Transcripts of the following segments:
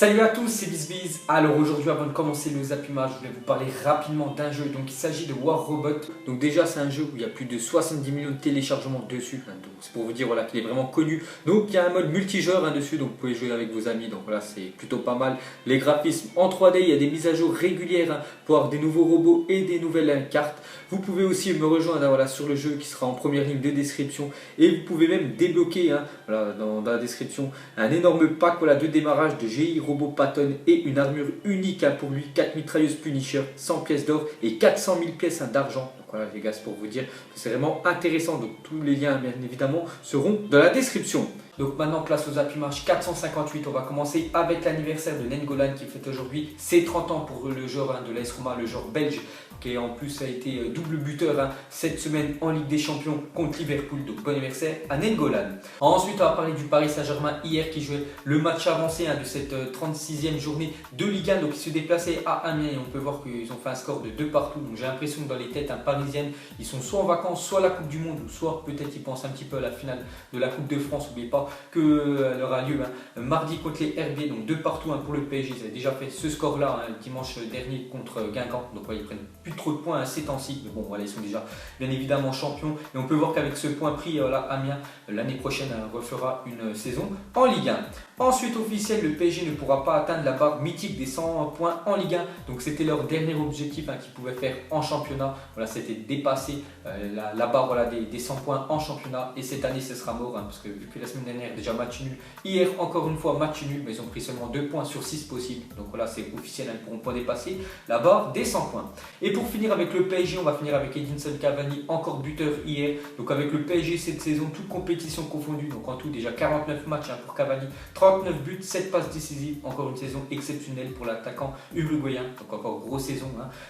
Salut à tous, c'est BizBiz. Alors aujourd'hui, avant de commencer le Zapimage, je voulais vous parler rapidement d'un jeu. Donc il s'agit de War Robot. Donc déjà c'est un jeu où il y a plus de 70 millions de téléchargements dessus. Donc c'est pour vous dire voilà, qu'il est vraiment connu. Donc il y a un mode multijoueur dessus, donc vous pouvez jouer avec vos amis. Donc voilà, c'est plutôt pas mal. Les graphismes en 3D, il y a des mises à jour régulières pour avoir des nouveaux robots et des nouvelles cartes. Vous pouvez aussi me rejoindre voilà, sur le jeu qui sera en première ligne de description. Et vous pouvez même débloquer voilà, dans la description un énorme pack voilà, de démarrage de GI Robot Patton et une armure unique pour lui, 4 mitrailleuses Punisher, 100 pièces d'or et 400 000 pièces d'argent. Donc voilà les gars, c'est pour vous dire que c'est vraiment intéressant. Donc tous les liens bien évidemment seront dans la description. Donc maintenant place aux Zapimage 458, on va commencer avec l'anniversaire de Nainggolan qui fête aujourd'hui ses 30 ans pour le joueur de l'AS Roma, le joueur belge qui en plus a été double buteur cette semaine en Ligue des Champions contre Liverpool. Donc bon anniversaire à Nainggolan. Ensuite on va parler du Paris Saint-Germain hier qui jouait le match avancé de cette 36e journée de Ligue 1. Donc ils se déplaçaient à Amiens et on peut voir qu'ils ont fait un score de 2 partout. Donc j'ai l'impression que dans les têtes parisiennes, ils sont soit en vacances, soit à la Coupe du Monde, ou soit peut-être ils pensent un petit peu à la finale de la Coupe de France. N'oubliez pas qu'elle aura lieu mardi contre les RB, donc 2 partout pour le PSG. Ils avaient déjà fait ce score-là dimanche dernier contre Guingamp. Donc ils prennent plus trop de points ces temps-ci. Mais bon, voilà, ils sont déjà bien évidemment champions. Et on peut voir qu'avec ce point pris Amiens, l'année prochaine, refera une saison en Ligue 1. Ensuite, officiel, le PSG ne pourra pas atteindre la barre mythique des 100 points en Ligue 1. Donc c'était leur dernier objectif qu'ils pouvaient faire en championnat. Voilà, c'était dépasser la barre voilà, des 100 points en championnat. Et cette année, ce sera mort. Parce que vu que la semaine dernière, déjà match nul. Hier, encore une fois, match nul. Mais ils ont pris seulement 2 points sur 6 possibles. Donc voilà, c'est officiel. Ils ne pourront pas dépasser la barre des 100 points. Et pour finir avec le PSG, on va finir avec Edinson Cavani, encore buteur hier. Donc avec le PSG cette saison, toute compétition confondue. Donc en tout, déjà 49 matchs pour Cavani. 39 buts, 7 passes décisives, encore une saison exceptionnelle pour l'attaquant uruguayen. Donc encore grosse saison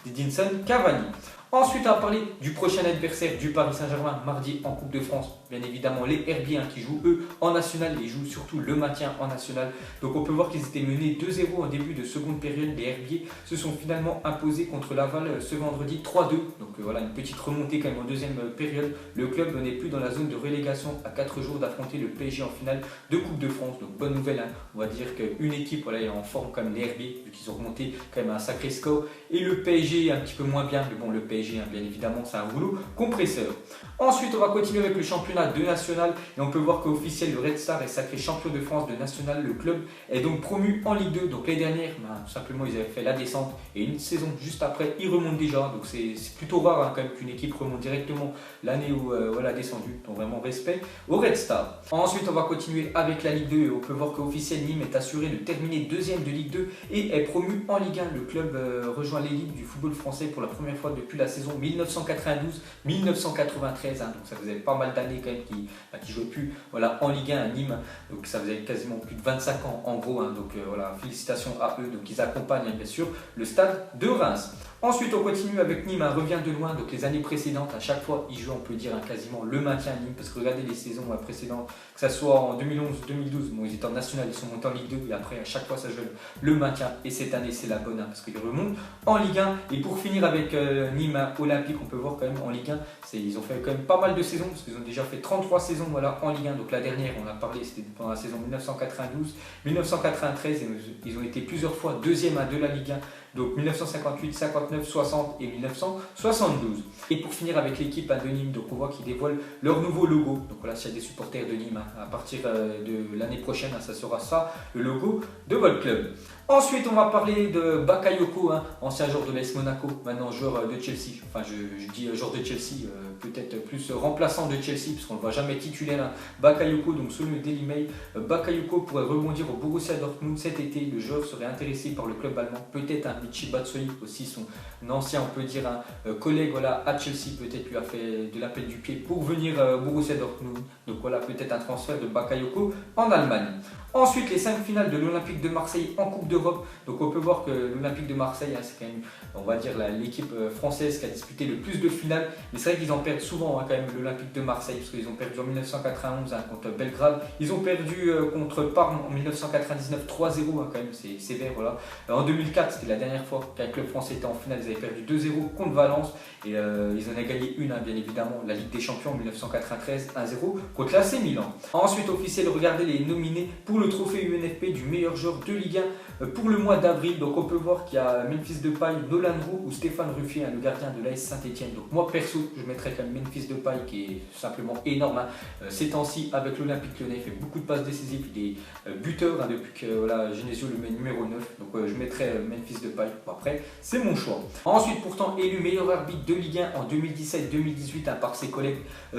d'Edinson Cavani. Ensuite, on va parler du prochain adversaire du Paris Saint-Germain mardi en Coupe de France. Bien évidemment, les RB qui jouent eux en national et jouent surtout le maintien en national. Donc on peut voir qu'ils étaient menés 2-0 en début de seconde période. Les RB se sont finalement imposés contre Laval ce vendredi 3-2. Donc voilà, une petite remontée quand même en deuxième période. Le club n'est plus dans la zone de relégation à 4 jours d'affronter le PSG en finale de Coupe de France. Donc bonne nouvelle, on va dire qu'une équipe voilà, est en forme comme les RB, vu qu'ils ont remonté quand même un sacré score. Et le PSG un petit peu moins bien, mais bon, le PSG bien évidemment c'est un rouleau compresseur. Ensuite on va continuer avec le championnat de national et on peut voir qu'officiel le Red Star est sacré champion de France de national. Le club est donc promu en Ligue 2. Donc les dernières tout simplement ils avaient fait la descente et une saison juste après ils remontent déjà. Donc c'est plutôt rare quand même qu'une équipe remonte directement l'année où elle a descendu. Donc vraiment respect au Red Star. Ensuite on va continuer avec la Ligue 2 et on peut voir qu'officiel Nîmes est assuré de terminer deuxième de Ligue 2 et est promu en Ligue 1. Le club rejoint l'élite du football français pour la première fois depuis la saison 1992-1993. Donc ça faisait pas mal d'années quand même qui ne jouaient plus voilà, en Ligue 1 à Nîmes. Donc ça faisait quasiment plus de 25 ans en gros. Donc voilà, félicitations à eux. Donc ils accompagnent bien sûr le stade de Reims. Ensuite, on continue avec Nîmes, revient de loin. Donc les années précédentes, à chaque fois, ils jouent, on peut dire, quasiment le maintien à Nîmes. Parce que regardez les saisons précédentes, que ce soit en 2011-2012, bon, ils étaient en national, ils sont montés en Ligue 2. Et après, à chaque fois, ça joue le maintien. Et cette année, c'est la bonne, parce qu'ils remontent en Ligue 1. Et pour finir avec Nîmes Olympique, on peut voir quand même en Ligue 1, ils ont fait quand même pas mal de saisons. Parce qu'ils ont déjà fait 33 saisons voilà, en Ligue 1. Donc la dernière, on a parlé, c'était pendant la saison 1992-1993. Ils ont été plusieurs fois deuxième de la Ligue 1. Donc 1958, 59, 60 et 1972. Et pour finir avec l'équipe de Nîmes, donc on voit qu'ils dévoilent leur nouveau logo. Donc voilà, s'il y a des supporters de Nîmes, à partir de l'année prochaine, ça sera ça, le logo de votre club. Ensuite, on va parler de Bakayoko, ancien joueur de l'AS Monaco, maintenant joueur de Chelsea. Enfin, je dis joueur de Chelsea, peut-être plus remplaçant de Chelsea, puisqu'on ne le voit jamais titulaire. Bakayoko, donc selon le Daily Mail, Bakayoko pourrait rebondir au Borussia Dortmund cet été. Le joueur serait intéressé par le club allemand, peut-être Michy Batshuayi aussi, son ancien, on peut dire, collègue voilà, à Chelsea, peut-être lui a fait de l'appel du pied pour venir au Borussia Dortmund. Donc voilà, peut-être un transfert de Bakayoko en Allemagne. Ensuite, les 5 finales de l'Olympique de Marseille en Coupe de d'Europe. Donc on peut voir que l'Olympique de Marseille, c'est quand même, on va dire, l'équipe française qui a disputé le plus de finales. Mais c'est vrai qu'ils en perdent souvent quand même, l'Olympique de Marseille, parce qu'ils ont perdu en 1991 contre Belgrade. Ils ont perdu contre Parme en 1999 3-0, quand même, c'est sévère. Voilà. En 2004, c'était la dernière fois qu'un club français était en finale, ils avaient perdu 2-0 contre Valence. Et ils en ont gagné une, bien évidemment, la Ligue des Champions en 1993, 1-0 contre l'AC Milan. Ensuite, officiel, regardez les nominés pour le trophée UNFP du meilleur joueur de Ligue 1 pour le mois d'avril. Donc on peut voir qu'il y a Memphis Depay, Nolan Roux ou Stéphane Ruffier, le gardien de l'AS Saint-Etienne. Donc moi perso, je mettrais quand même Memphis Depay qui est simplement énorme. Ces temps-ci, avec l'Olympique Lyonnais, il fait beaucoup de passes décisives, il est buteur depuis que Genesio le met numéro 9. Donc je mettrais Memphis Depay. Bon, après, c'est mon choix. Ensuite, pourtant élu meilleur arbitre de Ligue 1 en 2017-2018 par ses collègues,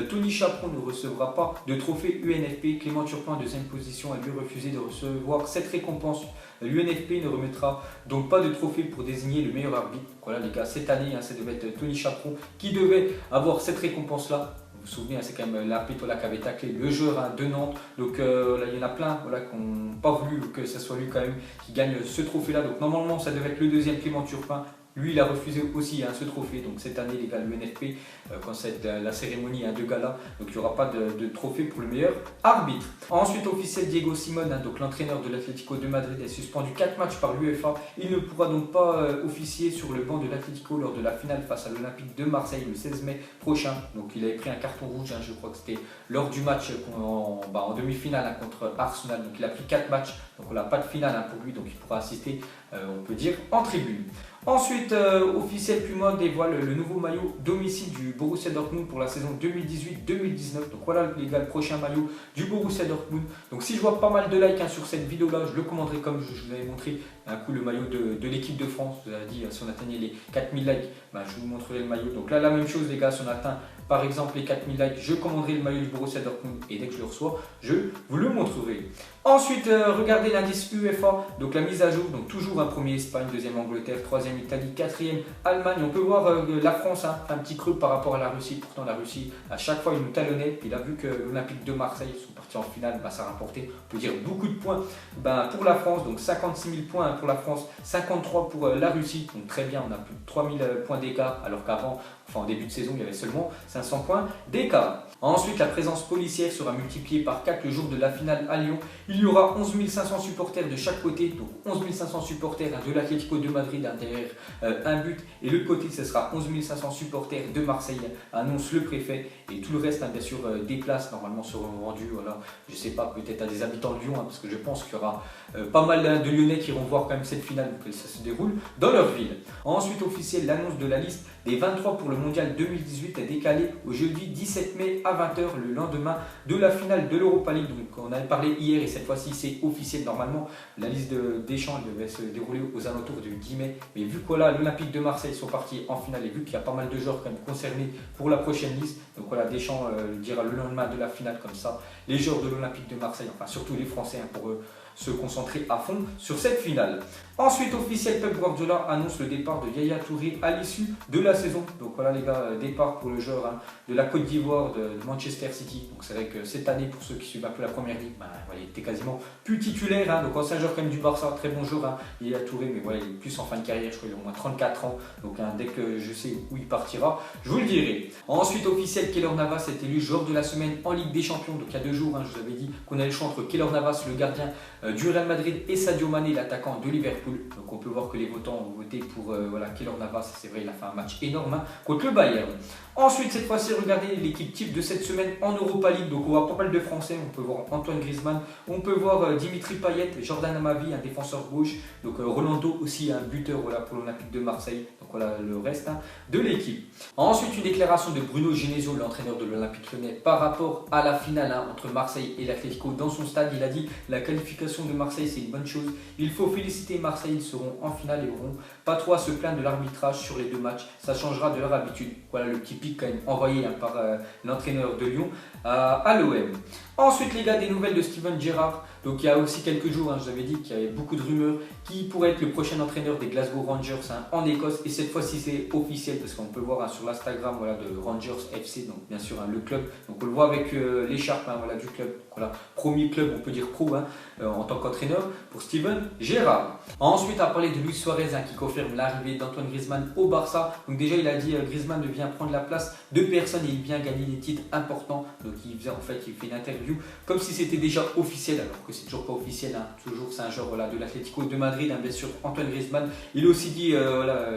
Tony Chaperon ne recevra pas de trophée UNFP. Clément Turpin, deuxième position, a lui refusé de recevoir cette récompense. L'UNFP ne remettra donc pas de trophée pour désigner le meilleur arbitre. Voilà les gars, cette année, ça devait être Tony Chaperon qui devait avoir cette récompense-là. Vous vous souvenez, c'est quand même l'arbitre qui avait taclé le joueur de Nantes. Donc là, il y en a plein qui n'ont pas voulu que ce soit lui quand même qui gagne ce trophée-là. Donc normalement, ça devait être le deuxième, Clément Turpin. Lui, il a refusé aussi ce trophée. Donc cette année, les gars, l'UNFP, quand c'est la cérémonie de gala, donc il n'y aura pas de trophée pour le meilleur arbitre. Ensuite, officiel, Diego Simone, donc l'entraîneur de l'Atlético de Madrid, est suspendu 4 matchs par l'UEFA. Il ne pourra donc pas officier sur le banc de l'Atlético lors de la finale face à l'Olympique de Marseille le 16 mai prochain. Donc il avait pris un carton rouge, je crois que c'était lors du match en demi-finale contre Arsenal. Donc il a pris 4 matchs, donc on n'a pas de finale pour lui, donc il pourra assister, on peut dire, en tribune. Ensuite, officiel Puma dévoile le nouveau maillot domicile du Borussia Dortmund pour la saison 2018-2019. Donc voilà les gars, le prochain maillot du Borussia Dortmund. Donc si je vois pas mal de likes sur cette vidéo là, je le commanderai comme je vous avais montré un coup le maillot de l'équipe de France. Je vous avais dit, si on atteignait les 4000 likes, je vous montrerai le maillot. Donc là, la même chose les gars, si on atteint par exemple les 4000 likes, je commanderai le maillot du Borussia Dortmund et dès que je le reçois, je vous le montrerai. Ensuite, regardez l'indice UEFA, donc la mise à jour, donc toujours un premier Espagne, deuxième Angleterre, troisième Italie, quatrième Allemagne. On peut voir la France, un petit creux par rapport à la Russie. Pourtant la Russie, à chaque fois, il nous talonnait. Il a vu que l'Olympique de Marseille sont partis en finale, ça a rapporté, on peut dire, beaucoup de points pour la France. Donc 56 000 points pour la France, 53 pour la Russie. Donc très bien, on a plus de 3000 points d'écart, alors qu'avant, en début de saison, il y avait seulement 500 points d'écart. Ensuite, la présence policière sera multipliée par 4 le jour de la finale à Lyon. Il y aura 11 500 supporters de chaque côté, donc 11 500 supporters de l'Atlético de Madrid derrière un but. Et l'autre côté, ce sera 11 500 supporters de Marseille, annonce le préfet. Et tout le reste, bien sûr, des places normalement seront vendues. Voilà, je ne sais pas, peut-être à des habitants de Lyon, parce que je pense qu'il y aura pas mal de Lyonnais qui iront voir quand même cette finale, que ça se déroule dans leur ville. Ensuite, officiel, l'annonce de la liste des 23 pour le mondial 2018 est décalée au jeudi 17 mai à 20 h, le lendemain de la finale de l'Europa League. Donc on avait parlé hier et cette fois-ci c'est officiel. Normalement la liste de Deschamps devait se dérouler aux alentours du 10 mai. Mais vu que l'Olympique de Marseille sont partis en finale et vu qu'il y a pas mal de joueurs quand même concernés pour la prochaine liste, donc voilà, Deschamps dira le lendemain de la finale, comme ça les joueurs de l'Olympique de Marseille, enfin surtout les Français, pour eux, se concentrer à fond sur cette finale. Ensuite, officiel, Pep Guardiola annonce le départ de Yaya Touré à l'issue de la saison. Donc voilà les gars, départ pour le joueur de la Côte d'Ivoire, de Manchester City. Donc c'est vrai que cette année, pour ceux qui suivent un peu la première ligue, il était quasiment plus titulaire. Donc c'est un joueur quand même du Barça, très bon joueur, Yaya Touré, mais voilà, il est plus en fin de carrière, je crois qu'il a au moins 34 ans. Donc dès que je sais où il partira, je vous le dirai. Ensuite, officiel, Keylor Navas est élu joueur de la semaine en Ligue des Champions. Donc il y a 2 jours, je vous avais dit qu'on avait le choix entre Keylor Navas, le gardien du Real Madrid, et Sadio Mané, l'attaquant de Liverpool. Donc on peut voir que les votants ont voté pour Keylor Navas. C'est vrai, il a fait un match énorme contre le Bayern. Ensuite, cette fois-ci, regardez l'équipe type de cette semaine en Europa League. Donc on voit pas mal de Français. On peut voir Antoine Griezmann, on peut voir Dimitri Payet, Jordan Amavi, un défenseur gauche. Donc Rolando aussi, un buteur pour l'Olympique de Marseille. Donc voilà le reste de l'équipe. Ensuite, une déclaration de Bruno Genesio, l'entraîneur de l'Olympique Lyonnais, par rapport à la finale entre Marseille et l'Atlético dans son stade. Il a dit: la qualification de Marseille, c'est une bonne chose. Il faut féliciter Marseille, ils seront en finale et auront pas trop à se plaindre de l'arbitrage sur les 2 matchs. Ça changera de leur habitude. Voilà le petit pic quand même envoyé par l'entraîneur de Lyon à l'OM. Ensuite les gars, des nouvelles de Steven Gerrard. Donc il y a aussi quelques jours, je vous avais dit qu'il y avait beaucoup de rumeurs qui pourrait être le prochain entraîneur des Glasgow Rangers en Écosse. Et cette fois-ci c'est officiel parce qu'on peut voir sur l'Instagram de Rangers FC, donc bien sûr le club. Donc on le voit avec l'écharpe du club. Donc, voilà, premier club on peut dire pro en tant qu'entraîneur pour Steven Gerrard. Ensuite à parler de Luis Suarez qui confirme l'arrivée d'Antoine Griezmann au Barça. Donc déjà il a dit Griezmann vient prendre la place de personne et il vient gagner des titres importants. Donc il fait une interview comme si c'était déjà officiel alors que c'est toujours pas officiel. Toujours c'est un joueur de l'Atlético de Madrid, bien sûr Antoine Griezmann. Il a aussi dit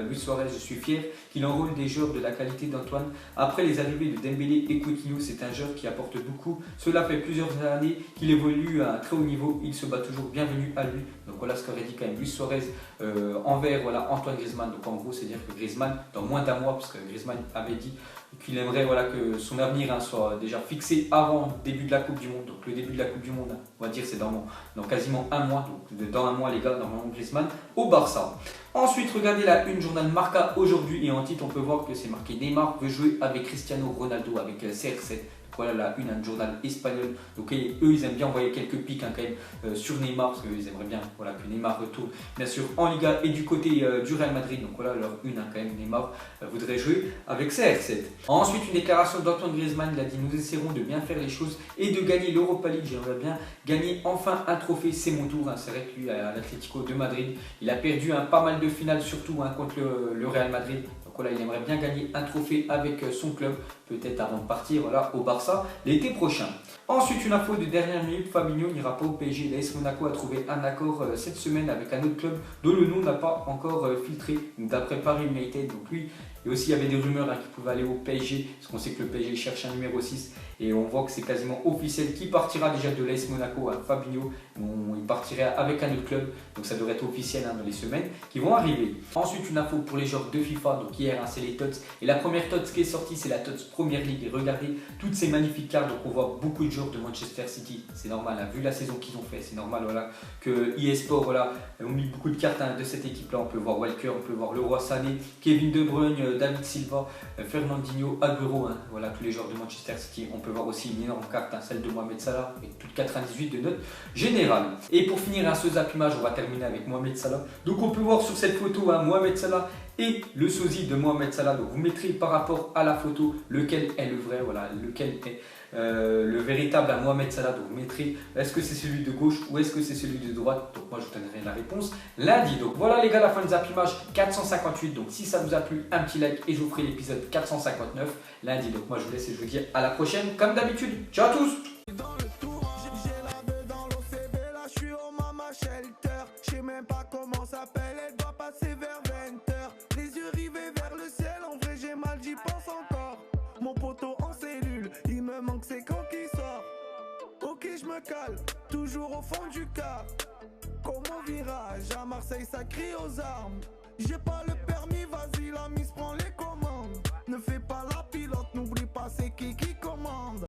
Luis Suarez, je suis fier qu'il enrôle des joueurs de la qualité d'Antoine. Après les arrivées de Dembélé et Coutinho, c'est un joueur qui apporte beaucoup. Cela fait plusieurs années qu'il évolue à un très haut niveau. Il se bat toujours, bienvenue à lui. Donc voilà ce qu'aurait dit quand même Luis Suarez envers Antoine Griezmann. Donc en gros c'est dire que Griezmann dans moins d'un mois, parce que Griezmann avait dit qu'il aimerait que son avenir soit déjà fixé avant le début de la Coupe du Monde. Donc le début de la Coupe du Monde, on va dire c'est dans quasiment un mois. Donc dans un mois les gars, normalement Griezmann au Barça. Ensuite regardez la une journal Marca aujourd'hui et en titre on peut voir que c'est marqué Neymar veut jouer avec Cristiano Ronaldo avec CR7. Voilà la une, un journal espagnol. Donc eux ils aiment bien envoyer quelques pics quand même sur Neymar parce qu'ils aimeraient bien que Neymar retourne bien sûr en Liga et du côté du Real Madrid. Donc voilà leur une quand même, Neymar voudrait jouer avec CR7. Ensuite une déclaration d'Antoine Griezmann, il a dit nous essaierons de bien faire les choses et de gagner l'Europa League. J'aimerais bien gagner enfin un trophée, c'est mon tour. C'est vrai que lui à l'Atlético de Madrid il a perdu pas mal de finales surtout contre le Real Madrid. Voilà, il aimerait bien gagner un trophée avec son club, peut-être avant de partir au Barça l'été prochain. Ensuite, une info de dernière minute, Fabinho n'ira pas au PSG. L'AS Monaco a trouvé un accord cette semaine avec un autre club dont le nom n'a pas encore filtré, d'après Paris United. Donc lui, et aussi il y avait des rumeurs qu'il pouvait aller au PSG, parce qu'on sait que le PSG cherche un numéro 6. Et on voit que c'est quasiment officiel qui partira déjà de l'AS Monaco à Fabinho. Il partirait avec un autre club, donc ça devrait être officiel dans les semaines qui vont arriver. Ensuite, une info pour les joueurs de FIFA. Donc hier, c'est les TOTS. Et la première TOTS qui est sortie, c'est la TOTS Premier League. Et regardez toutes ces magnifiques cartes. Donc on voit beaucoup de joueurs de Manchester City. C'est normal, vu la saison qu'ils ont fait. C'est normal que eSport ont mis beaucoup de cartes de cette équipe-là. On peut voir Walker, on peut voir Leroy Sané, Kevin De Bruyne, David Silva, Fernandinho, Agüero. Tous les joueurs de Manchester City. On peut voir aussi une énorme carte, celle de Mohamed Salah, avec toute 98 de note générale. Et pour finir ce zap image, on va terminer avec Mohamed Salah. Donc on peut voir sur cette photo Mohamed Salah et le sosie de Mohamed Salah. Donc vous mettrez par rapport à la photo lequel est le vrai, lequel est le véritable à Mohamed Salah. Donc vous mettrez est-ce que c'est celui de gauche ou est-ce que c'est celui de droite. Donc moi je vous donnerai la réponse lundi. Donc voilà les gars, la fin de zap image 458. Donc si ça vous a plu, un petit like et je vous ferai l'épisode 459 lundi. Donc moi je vous laisse et je vous dis à la prochaine comme d'habitude. Ciao à tous. Je sais même pas comment s'appelle, elle doit passer vers 20h. Les yeux rivés vers le ciel, en vrai j'ai mal, j'y pense encore. Mon poteau en cellule, il me manque c'est quand qui sort. Ok je me cale, toujours au fond du car. Comme au virage, à Marseille ça crie aux armes. J'ai pas le permis, vas-y la mise prend les commandes. Ne fais pas la pilote, n'oublie pas c'est qui commande.